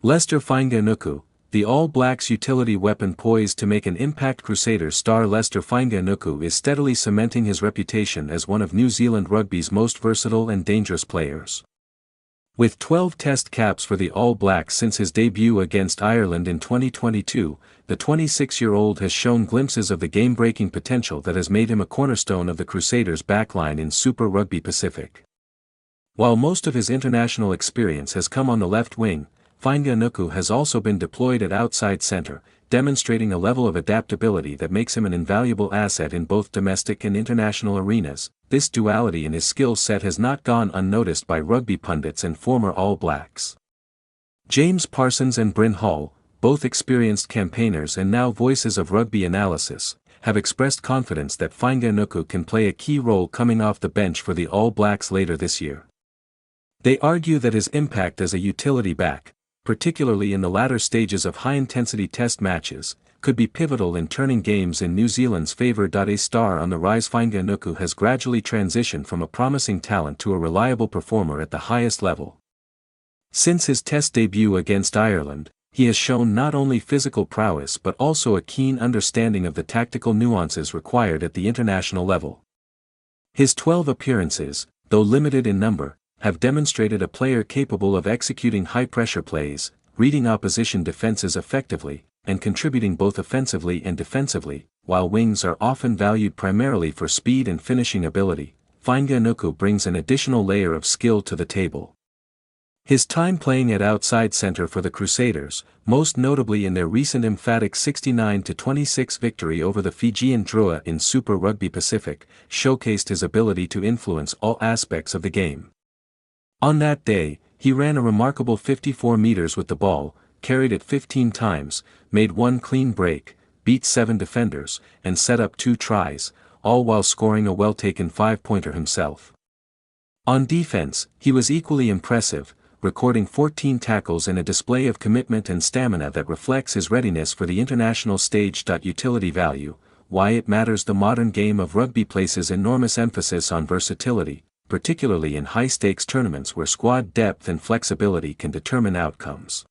Leicester Fainga'anuku, the All Blacks utility weapon poised to make an impact. Crusaders star Leicester Fainga'anuku is steadily cementing his reputation as one of New Zealand rugby's most versatile and dangerous players. With 12 Test caps for the All Blacks since his debut against Ireland in 2022, the 26-year-old has shown glimpses of the game-breaking potential that has made him a cornerstone of the Crusaders' backline in Super Rugby Pacific. While most of his international experience has come on the left wing, Fainga'anuku has also been deployed at outside centre, demonstrating a level of adaptability that makes him an invaluable asset in both domestic and international arenas. This duality in his skill set has not gone unnoticed by rugby pundits and former All Blacks. James Parsons and Bryn Hall, both experienced campaigners and now voices of rugby analysis, have expressed confidence that Fainga'anuku can play a key role coming off the bench for the All Blacks later this year. They argue that his impact as a utility back, particularly in the latter stages of high-intensity test matches, could be pivotal in turning games in New Zealand's favour. A star on the rise, Fainga'anuku has gradually transitioned from a promising talent to a reliable performer at the highest level. Since his Test debut against Ireland, he has shown not only physical prowess but also a keen understanding of the tactical nuances required at the international level. His 12 appearances, though limited in number, have demonstrated a player capable of executing high-pressure plays, reading opposition defenses effectively, and contributing both offensively and defensively. While wings are often valued primarily for speed and finishing ability, Fainga'anuku brings an additional layer of skill to the table. His time playing at outside centre for the Crusaders, most notably in their recent emphatic 69-26 victory over the Fijian Drua in Super Rugby Pacific, showcased his ability to influence all aspects of the game. On that day, he ran a remarkable 54 meters with the ball, carried it 15 times, made one clean break, beat 7 defenders, and set up 2 tries, all while scoring a well-taken 5-pointer himself. On defense, he was equally impressive, recording 14 tackles and a display of commitment and stamina that reflects his readiness for the international stage. Utility value, why it matters. The modern game of rugby places enormous emphasis on versatility, particularly in high-stakes tournaments where squad depth and flexibility can determine outcomes.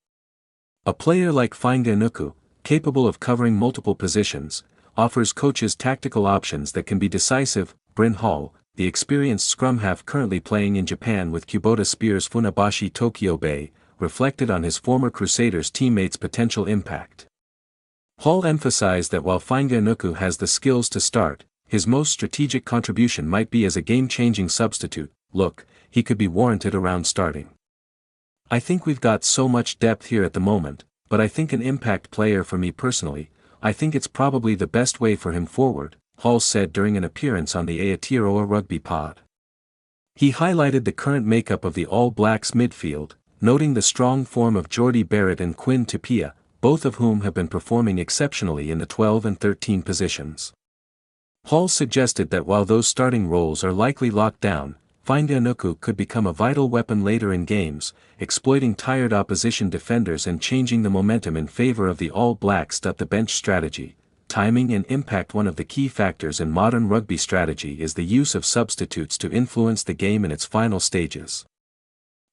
A player like Fainga'anuku, capable of covering multiple positions, offers coaches tactical options that can be decisive. Bryn Hall, the experienced scrum half currently playing in Japan with Kubota Spears Funabashi Tokyo Bay, reflected on his former Crusaders teammates' potential impact. Hall emphasized that while Fainga'anuku has the skills to start, his most strategic contribution might be as a game-changing substitute. Look, he could be warranted around starting. I think we've got so much depth here at the moment, but I think an impact player for me personally, I think it's probably the best way for him forward, Hall said during an appearance on the Aotearoa Rugby Pod. He highlighted the current makeup of the All Blacks midfield, noting the strong form of Jordie Barrett and Quinn Tupaea, both of whom have been performing exceptionally in the 12 and 13 positions. Hall suggested that while those starting roles are likely locked down, Fainga'anuku could become a vital weapon later in games, exploiting tired opposition defenders and changing the momentum in favor of the All Blacks. The bench strategy, timing and impact. One of the key factors in modern rugby strategy is the use of substitutes to influence the game in its final stages.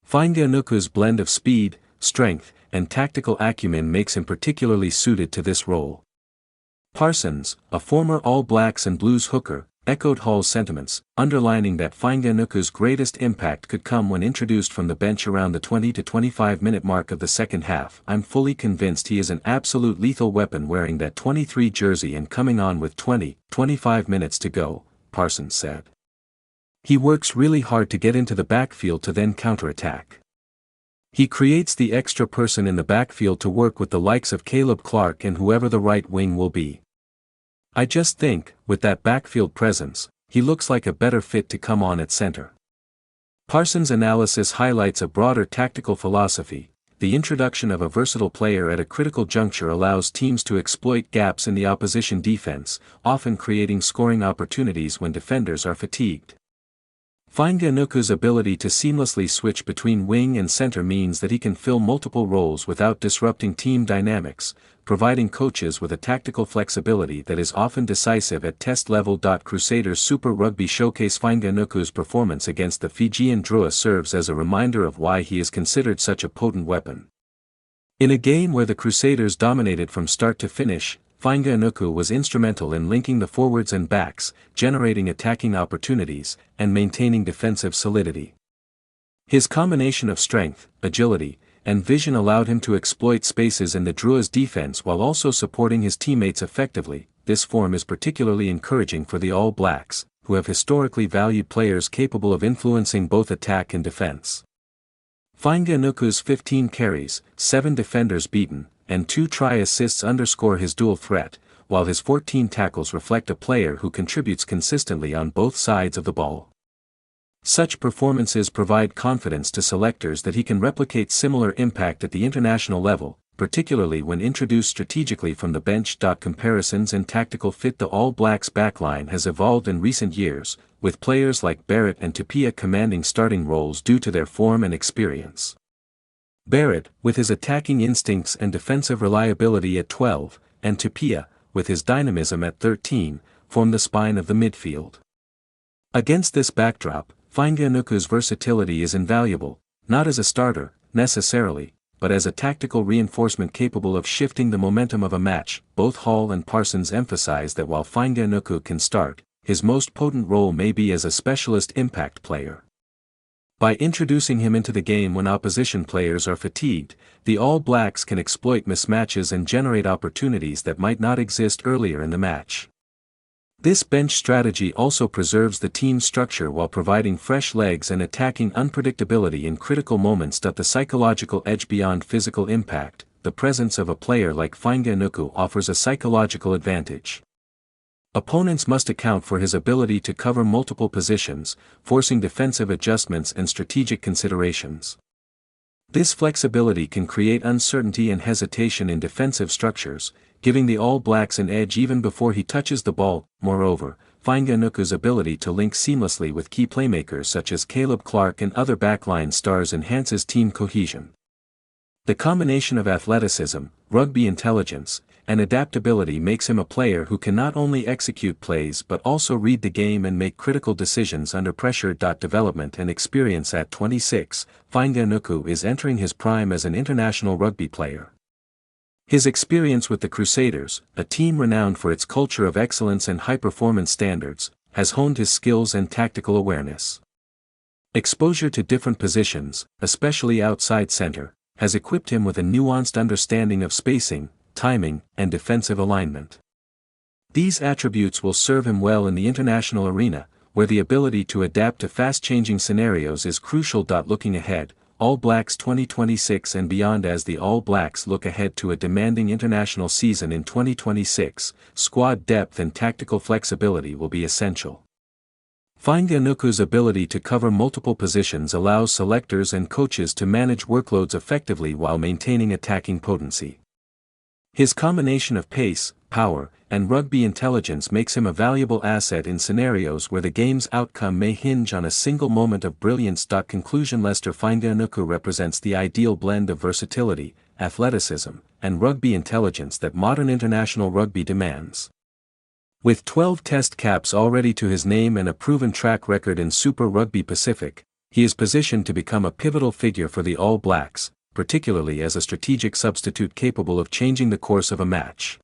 Fainga'anuku's blend of speed, strength, and tactical acumen makes him particularly suited to this role. Parsons, a former All Blacks and Blues hooker, echoed Hall's sentiments, underlining that Fainga'anuku's greatest impact could come when introduced from the bench around the 20 to 25 minute mark of the second half. I'm fully convinced he is an absolute lethal weapon wearing that 23 jersey and coming on with 20-25 minutes to go, Parsons said. He works really hard to get into the backfield to then counterattack. He creates the extra person in the backfield to work with the likes of Caleb Clark and whoever the right wing will be. I just think, with that backfield presence, he looks like a better fit to come on at center. Parsons' analysis highlights a broader tactical philosophy. The introduction of a versatile player at a critical juncture allows teams to exploit gaps in the opposition defense, often creating scoring opportunities when defenders are fatigued. Fainga'anuku's ability to seamlessly switch between wing and center means that he can fill multiple roles without disrupting team dynamics, providing coaches with a tactical flexibility that is often decisive at test level. Crusaders Super Rugby showcase. Fainga'anuku's performance against the Fijian Drua serves as a reminder of why he is considered such a potent weapon. In a game where the Crusaders dominated from start to finish, Fainga'anuku was instrumental in linking the forwards and backs, generating attacking opportunities, and maintaining defensive solidity. His combination of strength, agility, and vision allowed him to exploit spaces in the Drua's defense while also supporting his teammates effectively. This form is particularly encouraging for the All Blacks, who have historically valued players capable of influencing both attack and defense. Fainga'anuku's 15 carries, 7 defenders beaten, and 2 try assists underscore his dual threat, while his 14 tackles reflect a player who contributes consistently on both sides of the ball. Such performances provide confidence to selectors that he can replicate similar impact at the international level, particularly when introduced strategically from the bench. Comparisons and tactical fit. The All Blacks backline has evolved in recent years, with players like Barrett and Tupaea commanding starting roles due to their form and experience. Barrett, with his attacking instincts and defensive reliability at 12, and Tupaea, with his dynamism at 13, form the spine of the midfield. Against this backdrop, Fainga'anuku's versatility is invaluable, not as a starter, necessarily, but as a tactical reinforcement capable of shifting the momentum of a match. Both Hall and Parsons emphasize that while Fainga'anuku can start, his most potent role may be as a specialist impact player. By introducing him into the game when opposition players are fatigued, the All Blacks can exploit mismatches and generate opportunities that might not exist earlier in the match. This bench strategy also preserves the team's structure while providing fresh legs and attacking unpredictability in critical moments. The psychological edge beyond physical impact. The presence of a player like Fainga'anuku offers a psychological advantage. Opponents must account for his ability to cover multiple positions, forcing defensive adjustments and strategic considerations. This flexibility can create uncertainty and hesitation in defensive structures, giving the All Blacks an edge even before he touches the ball. Moreover, Fainga'anuku's ability to link seamlessly with key playmakers such as Caleb Clarke and other backline stars enhances team cohesion. The combination of athleticism, rugby intelligence, and adaptability makes him a player who can not only execute plays but also read the game and make critical decisions under pressure. Development and experience. At 26, Fainga'anuku is entering his prime as an international rugby player. His experience with the Crusaders, a team renowned for its culture of excellence and high-performance standards, has honed his skills and tactical awareness. Exposure to different positions, especially outside center, has equipped him with a nuanced understanding of spacing, timing, and defensive alignment. These attributes will serve him well in the international arena, where the ability to adapt to fast-changing scenarios is crucial. Looking ahead, All Blacks 2026 and beyond. As the All Blacks look ahead to a demanding international season in 2026, squad depth and tactical flexibility will be essential. Fainga'anuku's ability to cover multiple positions allows selectors and coaches to manage workloads effectively while maintaining attacking potency. His combination of pace, power, and rugby intelligence makes him a valuable asset in scenarios where the game's outcome may hinge on a single moment of brilliance. Conclusion. Leicester Fainga'anuku represents the ideal blend of versatility, athleticism, and rugby intelligence that modern international rugby demands. With 12 test caps already to his name and a proven track record in Super Rugby Pacific, he is positioned to become a pivotal figure for the All Blacks, particularly as a strategic substitute capable of changing the course of a match.